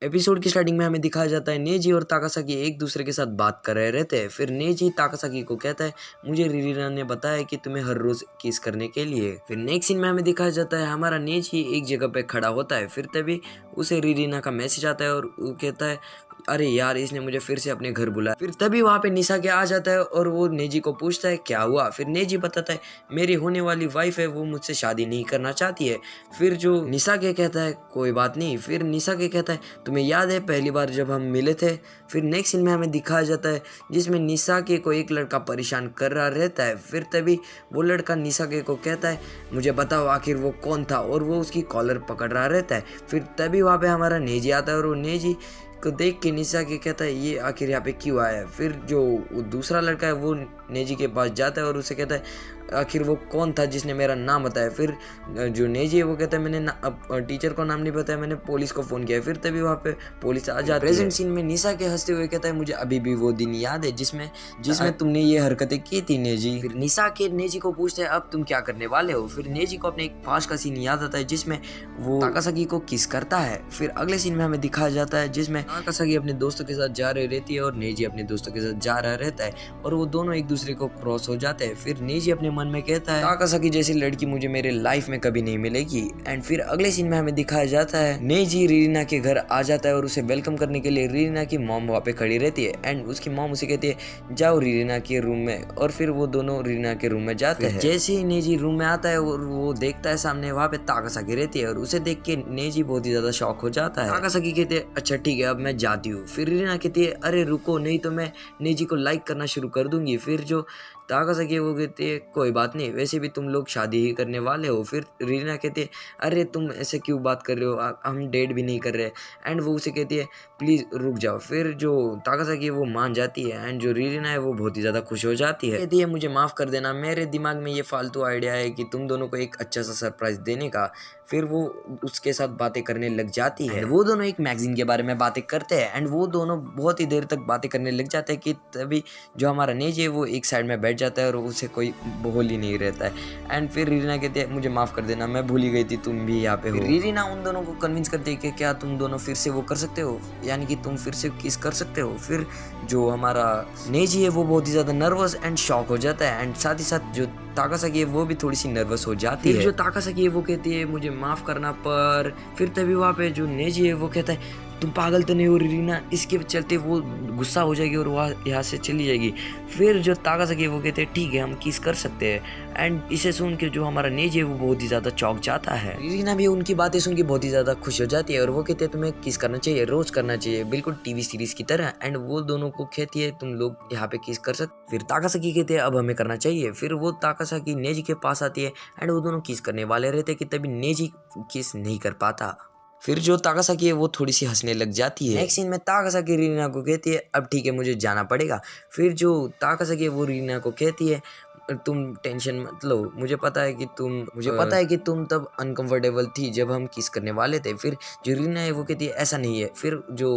Episode की starting में हमें दिखाया जाता है नेजी और ताकासाकी एक दूसरे के साथ बात कर रहे रहते हैं। फिर नेजी ताकासाकी को कहता है मुझे रिरीना ने बताया कि तुम्हें हर रोज किस करने के लिए। फिर नेक्स्ट सीन में हमें दिखाया जाता है हमारा नेजी एक जगह पे खड़ा होता है। फिर तभी उसे रिरीना का मैसेज आता है और वो कहता है अरे यार इसने मुझे फिर से अपने घर बुलाया। फिर तभी वहाँ पे निशा के आ जाता है और वो नेजी को पूछता है क्या हुआ। फिर नेजी बताता है मेरी होने वाली वाइफ है वो मुझसे शादी नहीं करना चाहती है। फिर जो निशा के कहता है कोई बात नहीं। फिर निशा के कहता है तुम्हें याद है पहली बार जब हम मिले थे। फिर नेक्स्ट सीन में हमें दिखाया जाता है जिसमें निशा के को एक लड़का परेशान कर रहा रहता है। फिर तभी वो लड़का निशा के को कहता है मुझे बताओ आखिर वो कौन था, और वो उसकी कॉलर पकड़ रहा रहता है। फिर तभी वहाँ पे हमारा नेजी आता है और वो नेजी को देख के निशा के कहता है ये आखिर यहाँ पे क्यों आया है। फिर जो दूसरा लड़का है वो नेजी के पास जाता है और उसे कहता है आखिर वो कौन था जिसने मेरा नाम बताया। फिर जो नेजी है वो कहता है मैंने टीचर को नाम नहीं बताया, मैंने पुलिस को फ़ोन किया। फिर तभी वहाँ पे पुलिस आ जाती है। प्रेजेंट सीन में निशा के हंसते हुए कहता है मुझे अभी भी वो दिन याद है जिसमें तुमने ये हरकतें की थी नेजी। फिर निशा के नेजी को पूछते हैं अब तुम क्या करने वाले हो। फिर नेजी को अपने एक पास का सीन याद आता है जिसमें वो ताकासाकी को किस करता है। फिर अगले सीन में हमें दिखाया जाता है जिसमें ताकासाकी अपने दोस्तों के साथ जा रही रहती है और नेजी अपने दोस्तों के साथ जा रहा रहता है और वो दोनों एक दूसरे को क्रॉस हो जाते हैं। फिर नेजी अपने मन में कहता है ताकासाकी जैसी लड़की मुझे मेरे लाइफ में कभी नहीं मिलेगी। एंड फिर अगले सीन में हमें दिखाया जाता है नेजी रिरीना के घर आ जाता है और उसे वेलकम करने के लिए रिरीना की मॉम वहाँ पे खड़ी रहती है। एंड उसकी मॉम उसे कहती है जाओ रिरीना के रूम में, और फिर वो दोनों रिरीना के रूम में जाते हैं। जैसे ही नेजी रूम में आता है और वो देखता है सामने वहाँ पे ताकासाकी रहती है और उसे देख के नेजी बहुत ही ज्यादा शॉक हो जाता है। ताकासाकी कहते हैं अच्छा ठीक है अब मैं जाती हूँ। फिर रिरीना कहती है अरे रुको नहीं तो मैं नेजी को लाइक करना शुरू कर दूंगी। फिर जो ताकासाकी वो कहती है कोई बात नहीं, वैसे भी तुम लोग शादी ही करने वाले हो। फिर रिरीना कहती है अरे तुम ऐसे क्यों बात कर रहे हो, हम डेट भी नहीं कर रहे। एंड वो उसे कहती है प्लीज़ रुक जाओ। फिर जो ताकासाकी वो मान जाती है एंड जो रिरीना है वो बहुत ही ज़्यादा खुश हो जाती है। कहती है मुझे माफ़ कर देना, मेरे दिमाग में ये फालतू आइडिया है कि तुम दोनों को एक अच्छा सा सरप्राइज़ देने का। फिर वो उसके साथ बातें करने लग जाती है। वो दोनों एक मैगजीन के बारे में बातें करते हैं एंड वो दोनों बहुत ही देर तक बातें करने लग जाते हैं कि तभी जो हमारा नेजी है वो एक साइड में बैठ जाता है और उसे कोई बोल ही नहीं रहता है। एंड फिर रिरीना कहती है मुझे माफ़ कर देना, मैं भूल ही गई थी तुम भी यहाँ पे हो। रिरीना उन दोनों को कन्विंस करती है कि क्या तुम दोनों फिर से वो कर सकते हो, यानी कि तुम फिर से किस कर सकते हो। फिर जो हमारा नेजी है वो बहुत ही ज़्यादा नर्वस एंड शॉक हो जाता है एंड साथ ही साथ जो ताकासाकी है वो भी थोड़ी सी नर्वस हो जाती है। फिर जो ताकासाकी है वो कहती है मुझे माफ़ करना, पर फिर तभी वहाँ पे जो नेजी है वो कहता है तुम पागल तो नहीं हो रिरीना, इसके चलते वो गुस्सा हो जाएगी और वह यहाँ से चली जाएगी। फिर जो ताकासाकी है वो कहते हैं ठीक है हम किस कर सकते हैं। एंड इसे सुन के जो हमारा नेजी है वो बहुत ही ज़्यादा चौंक जाता है। रिरीना भी उनकी बातें सुन के बहुत ही ज़्यादा खुश हो जाती है और वो कहते हैं तुम्हें किस करना चाहिए, रोज़ करना चाहिए, बिल्कुल टीवी सीरीज़ की तरह। एंड वो दोनों को कहती है तुम लोग यहाँ पे किस कर सकते। फिर ताकासाकी कहते हैं अब हमें करना चाहिए। फिर वो ताकासाकी नेजी के पास आती है एंड वो दोनों किस करने वाले रहते कि तभी नेजी किस नहीं कर पाता। फिर जो ताकासाकी है वो थोड़ी सी हंसने लग जाती है। नेक्स्ट सीन में ताकासाकी रिरीना को कहती है अब ठीक है मुझे जाना पड़ेगा। फिर जो ताकासाकी है वो रिरीना को कहती है तुम टेंशन मत लो, मुझे पता है कि तुम तब अनकंफर्टेबल थी जब हम किस करने वाले थे। फिर जो रिरीना है वो कहती है ऐसा नहीं है। फिर जो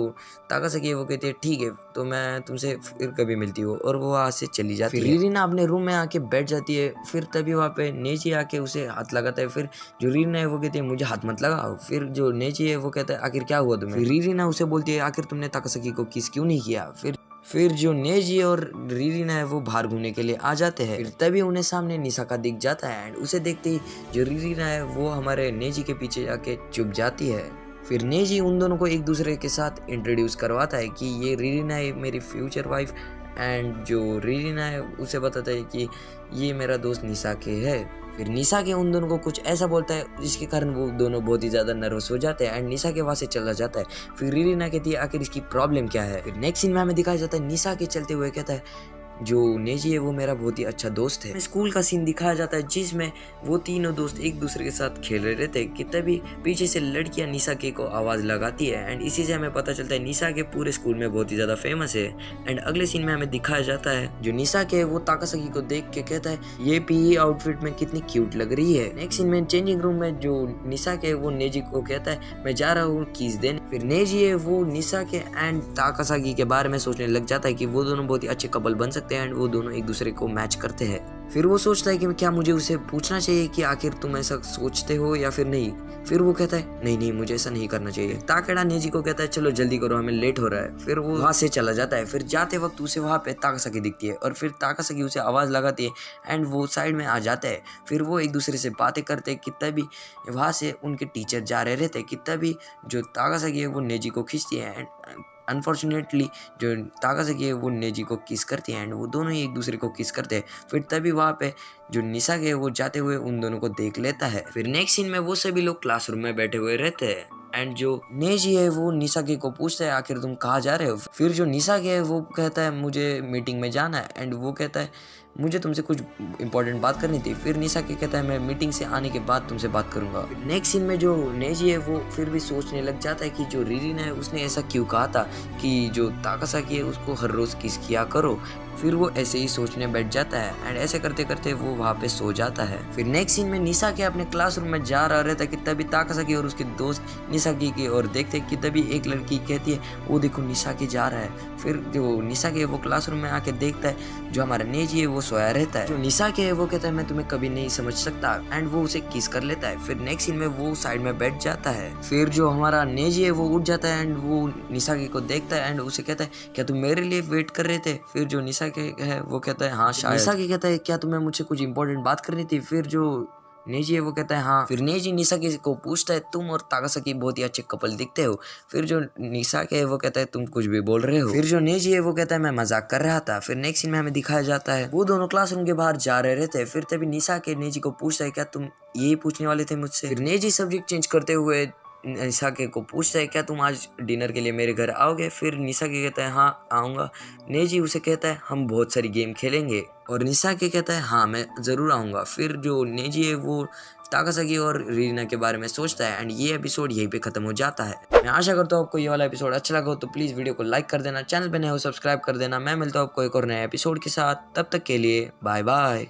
ताकासाकी है वो कहती है ठीक है तो मैं तुमसे फिर कभी मिलती हूँ, और वो वहाँ से चली जाती है। रिरीना अपने रूम में आके बैठ जाती है। फिर तभी वहाँ पे नेजी आके उसे हाथ लगाता है। फिर जो रिरीना है वो कहती है मुझे हाथ मत लगाओ। फिर जो नेजी है वो कहता है आखिर क्या हुआ तुम्हें। फिर रिरीना उसे बोलती है आखिर तुमने ताकासाकी को किस क्यों नहीं किया। फिर जो नेजी और रिरीना है वो बाहर घूमने के लिए आ जाते हैं। फिर तभी उन्हें सामने निशा का दिख जाता है एंड उसे देखते ही जो रिरीना है वो हमारे नेजी के पीछे जाके चुप जाती है। फिर नेजी उन दोनों को एक दूसरे के साथ इंट्रोड्यूस करवाता है कि ये रिरीना है मेरी फ्यूचर वाइफ, एंड जो रिरीना है उसे बताता है कि ये मेरा दोस्त निशा के है। फिर निशा के उन दोनों को कुछ ऐसा बोलता है जिसके कारण वो दोनों बहुत ही ज़्यादा नर्वस हो जाते हैं एंड निशा के वहाँ से चला जाता है। फिर रिरीना कहती है आखिर इसकी प्रॉब्लम क्या है। फिर नेक्स्ट सीन में हमें दिखाया जाता है निशा के चलते हुए कहता है जो नेजी है वो मेरा बहुत ही अच्छा दोस्त है। स्कूल का सीन दिखाया जाता है जिसमें वो तीनों दोस्त एक दूसरे के साथ खेल रहे थे कि तभी पीछे से लड़कियां निशा के को आवाज़ लगाती है एंड इसी से हमें पता चलता है निशा के पूरे स्कूल में बहुत ही ज़्यादा फेमस है। एंड अगले सीन में हमें दिखाया जाता है जो निशा के वो ताकासाकी को देख के कहता है ये पीई आउटफिट में कितनी क्यूट लग रही है। नेक्स्ट सीन में चेंजिंग रूम में जो निशा के वो नेजी को कहता है मैं जा रहा हूँ कीज देने। फिर नेजी है वो निशा के एंड ताकासाकी के बारे में सोचने लग जाता है कि वो दोनों बहुत ही अच्छे कपल बन सकते हैं एंड वो दोनों एक दूसरे को मैच करते हैं। फिर वो सोचता है कि क्या मुझे उसे पूछना चाहिए कि आखिर तुम ऐसा सोचते हो या फिर नहीं। फिर वो कहता है नहीं नहीं, मुझे ऐसा नहीं करना चाहिए। ताकेडा नेजी को कहता है चलो जल्दी करो, हमें लेट हो रहा है। फिर वो वहां से चला जाता है। फिर जाते वक्त उसे वहां पे ताकासाकी दिखती है और फिर ताकासाकी उसे आवाज लगाती है एंड वो साइड में आ जाता है। फिर वो एक दूसरे से बातें करते हैं कि तभी वहां से उनके टीचर जा रहे रहते कि तभी जो ताकासाकी है वो नेजी को खींचती है एंड अनफॉर्चुनेटली जो ताकासाकी है वो नेजी को किस करती है एंड वो दोनों ही एक दूसरे को किस करते हैं। फिर तभी वहाँ पे जो निसाकी है वो जाते हुए उन दोनों को देख लेता है। फिर नेक्स्ट सीन में वो सभी लोग क्लासरूम में बैठे हुए रहते हैं एंड जो नेजी है वो निसाकी को पूछता है आखिर तुम कहाँ जा रहे हो। फिर जो निसाकी है वो कहता है मुझे मीटिंग में जाना है एंड वो कहता है मुझे तुमसे कुछ इंपॉर्टेंट बात करनी थी। फिर निसाकी कहता है मैं मीटिंग से आने के बाद तुमसे बात करूंगा। नेक्स्ट सीन में जो नेजी है वो फिर भी सोचने लग जाता है कि जो रिरीना है उसने ऐसा क्यों कहा था कि जो ताकासाकी है उसको हर रोज किस किया करो। फिर वो ऐसे ही सोचने बैठ जाता है एंड ऐसे करते करते वो वहाँ पे सो जाता है। फिर नेक्स्ट सीन में निसाकी अपने क्लासरूम में जा रहा रहता है कि तभी ताकासाकी और उसके दोस्त निसाकी की ओर देखते कि तभी एक लड़की कहती है वो देखो निसाकी जा रहा है। फिर जो निसाकी है वो क्लासरूम में आके देखता है जो हमारा नेजी है वो सोया रहता है। जो निसाकी है वो कहता है मैं तुम्हें कभी नहीं समझ सकता एंड वो उसे किस कर लेता है। फिर नेक्स्ट सीन में वो साइड में बैठ जाता है। फिर जो हमारा नेजी है वो उठ जाता है एंड वो निसाकी को देखता है एंड उसे कहता है क्या तुम मेरे लिए वेट कर रहे थे। फिर जो निसाकी है वो कहता है हाँ शायद। निसाकी कहता है क्या तुम्हें मुझसे कुछ इंपॉर्टेंट बात करनी थी। फिर जो नेजी है वो कहता है हाँ। फिर नेजी निसाकी को पूछता है तुम और ताकासाकी बहुत ही अच्छे कपल दिखते हो। फिर जो निसाकी है वो कहता है तुम कुछ भी बोल रहे हो। फिर जो नेजी है वो कहता है मैं मजाक कर रहा था। फिर नेक्स्ट सीन में हमें दिखाया जाता है वो दोनों क्लासरूम के बाहर जा रहे रहते हैं। फिर तभी निसाकी नेजी को पूछता है क्या तुम यही पूछने वाले थे मुझसे। फिर नेजी सब्जेक्ट चेंज करते हुए निसाकी को पूछता है क्या तुम आज डिनर के लिए मेरे घर आओगे। फिर निसाकी कहता है हाँ आऊँगा। नेजी उसे कहता है हम बहुत सारी गेम खेलेंगे और निसाकी कहता है हाँ मैं ज़रूर आऊँगा। फिर जो नेजी है वो ताकासाकी और रीना के बारे में सोचता है एंड ये एपिसोड यहीं पे खत्म हो जाता है। मैं आशा करता हूँ आपको ये वाला एपिसोड अच्छा लगा हो तो प्लीज़ वीडियो को लाइक कर देना, चैनल पे नए हो सब्सक्राइब कर देना। मैं मिलता हूँ आपको एक और नए एपिसोड के साथ, तब तक के लिए बाय बाय।